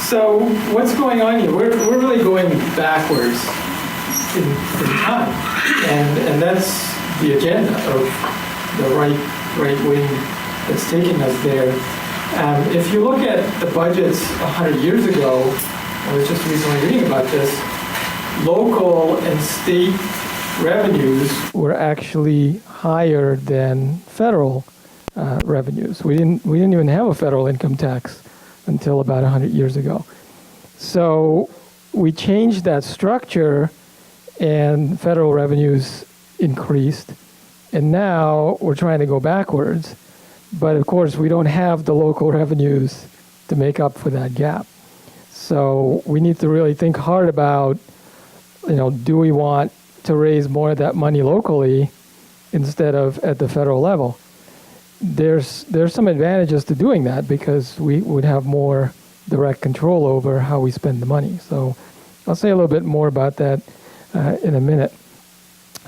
So what's going on here? We're really going backwards in time, and that's the agenda of the right wing that's taking us there. If you look at the budgets 100 years ago, I was just recently reading about this, local and state revenues were actually higher than federal revenues. We didn't even have a federal income tax until about 100 years ago. So we changed that structure and federal revenues increased, and now we're trying to go backwards. But of course, we don't have the local revenues to make up for that gap. So we need to really think hard about, do we want to raise more of that money locally instead of at the federal level? There's some advantages to doing that because we would have more direct control over how we spend the money. So I'll say a little bit more about that in a minute.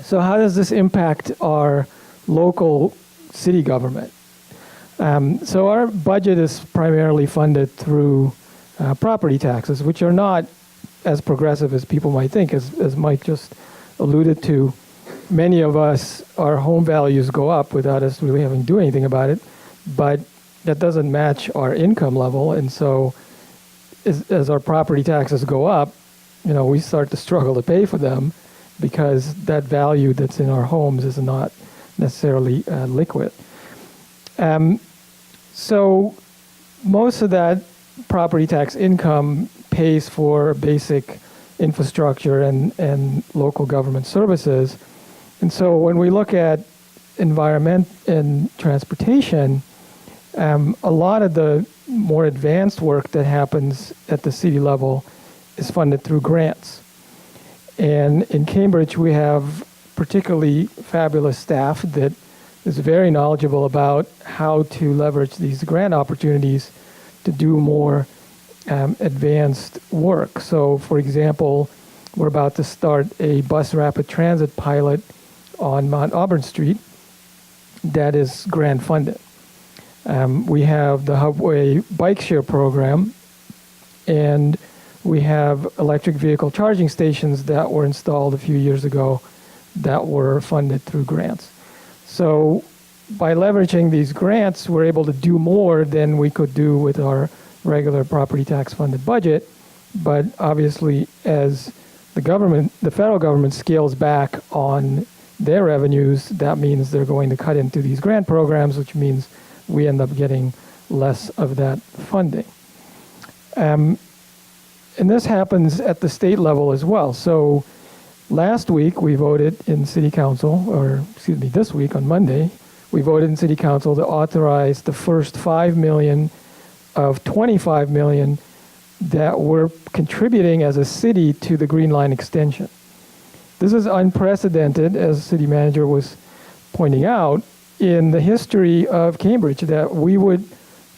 So how does this impact our local city government? So our budget is primarily funded through property taxes, which are not as progressive as people might think. As Mike just alluded to, many of us, our home values go up without us really having to do anything about it, but that doesn't match our income level. And so as our property taxes go up, we start to struggle to pay for them because that value that's in our homes is not necessarily liquid. So most of that property tax income pays for basic infrastructure and local government services. And so when we look at environment and transportation, a lot of the more advanced work that happens at the city level is funded through grants. And in Cambridge, we have particularly fabulous staff that is very knowledgeable about how to leverage these grant opportunities to do more advanced work. So, for example, we're about to start a bus rapid transit pilot on Mount Auburn Street that is grant funded. We have the Hubway bike share program, and we have electric vehicle charging stations that were installed a few years ago that were funded through grants. So by leveraging these grants, we're able to do more than we could do with our regular property tax funded budget. But obviously, as the federal government scales back on their revenues, that means they're going to cut into these grant programs, which means we end up getting less of that funding. And this happens at the state level as well. So last week we voted in City Council, this week on Monday, we voted in City Council to authorize the first $5 million of $25 million that we're contributing as a city to the Green Line extension. This is unprecedented, as the city manager was pointing out, in the history of Cambridge, that we would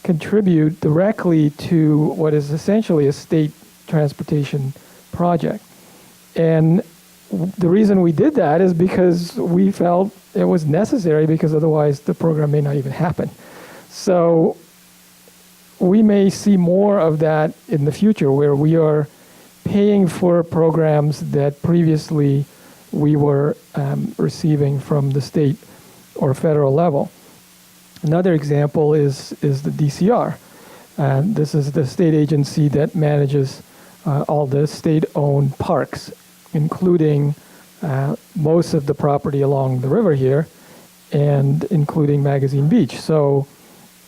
contribute directly to what is essentially a state transportation project. And the reason we did that is because we felt it was necessary, because otherwise the program may not even happen. So we may see more of that in the future, where we are paying for programs that previously we were receiving from the state or federal level. Another example is the DCR. This is the state agency that manages all the state-owned parks, including most of the property along the river here, and including Magazine Beach. So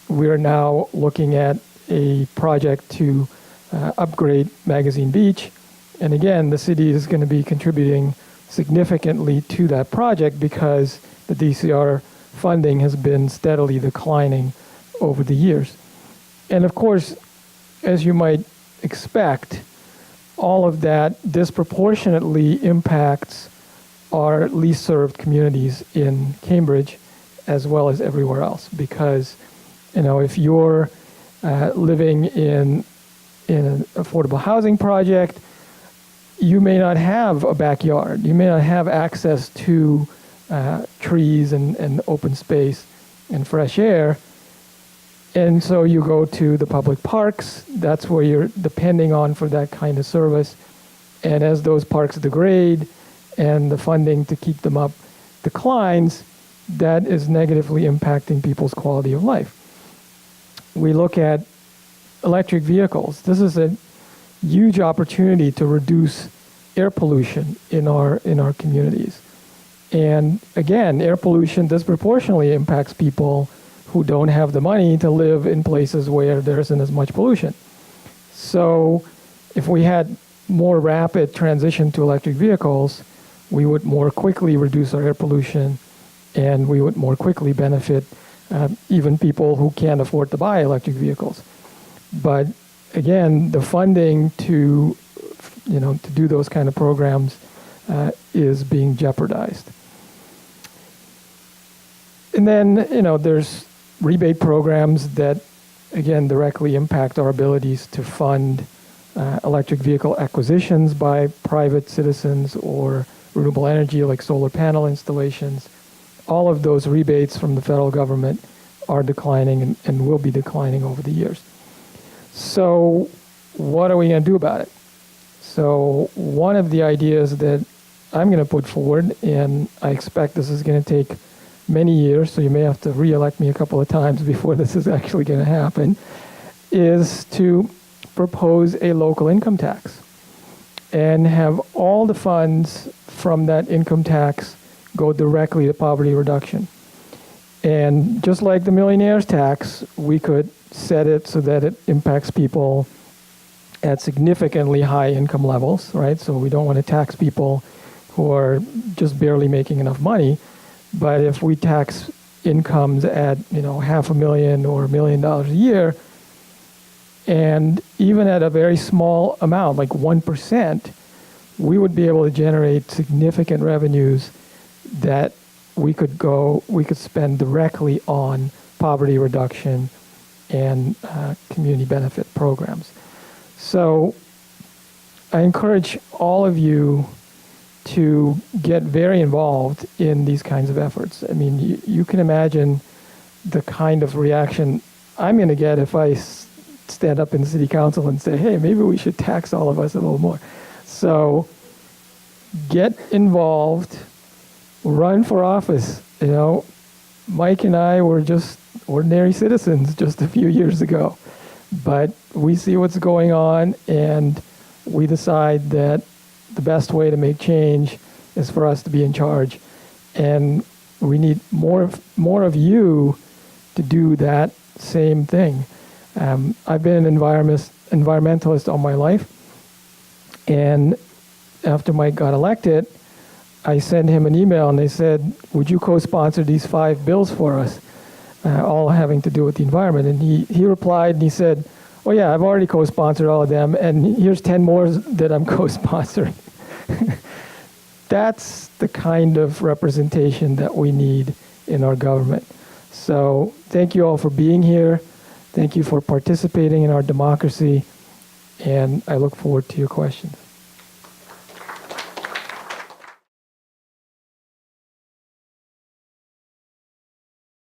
we're now looking at a project to upgrade Magazine Beach. And again, the city is going to be contributing significantly to that project because the DCR funding has been steadily declining over the years. And of course, as you might expect, all of that disproportionately impacts our least served communities in Cambridge as well as everywhere else. Because, if you're living in an affordable housing project, you may not have a backyard. You may not have access to trees and open space and fresh air. And so you go to the public parks, that's where you're depending on for that kind of service. And as those parks degrade and the funding to keep them up declines, that is negatively impacting people's quality of life. We look at electric vehicles. This is a huge opportunity to reduce air pollution in our communities. And again, air pollution disproportionately impacts people who don't have the money to live in places where there isn't as much pollution. So if we had more rapid transition to electric vehicles, we would more quickly reduce our air pollution, and we would more quickly benefit even people who can't afford to buy electric vehicles. But again, the funding to do those kind of programs is being jeopardized. And then, there's rebate programs that, again, directly impact our abilities to fund electric vehicle acquisitions by private citizens or renewable energy like solar panel installations. All of those rebates from the federal government are declining and will be declining over the years. So what are we going to do about it? So one of the ideas that I'm going to put forward, and I expect this is going to take many years, so you may have to re-elect me a couple of times before this is actually going to happen, is to propose a local income tax and have all the funds from that income tax go directly to poverty reduction. And just like the millionaire's tax, we could set it so that it impacts people at significantly high income levels, right? So we don't want to tax people who are just barely making enough money. But if we tax incomes at, $500,000 or $1 million a year, and even at a very small amount, like 1%, we would be able to generate significant revenues that we could spend directly on poverty reduction and community benefit programs. So I encourage all of you to get very involved in these kinds of efforts. I mean, you can imagine the kind of reaction I'm going to get if I stand up in the city council and say, hey, maybe we should tax all of us a little more. So get involved, run for office. Mike and I were just ordinary citizens just a few years ago, but we see what's going on, and we decide that the best way to make change is for us to be in charge. And we need more of you to do that same thing. I've been an environmentalist all my life, and after Mike got elected, I sent him an email and they said, would you co-sponsor these 5 bills for us, all having to do with the environment? And he replied and he said, oh yeah, I've already co-sponsored all of them, and here's 10 more that I'm co-sponsoring. That's the kind of representation that we need in our government. So thank you all for being here. Thank you for participating in our democracy, and I look forward to your questions.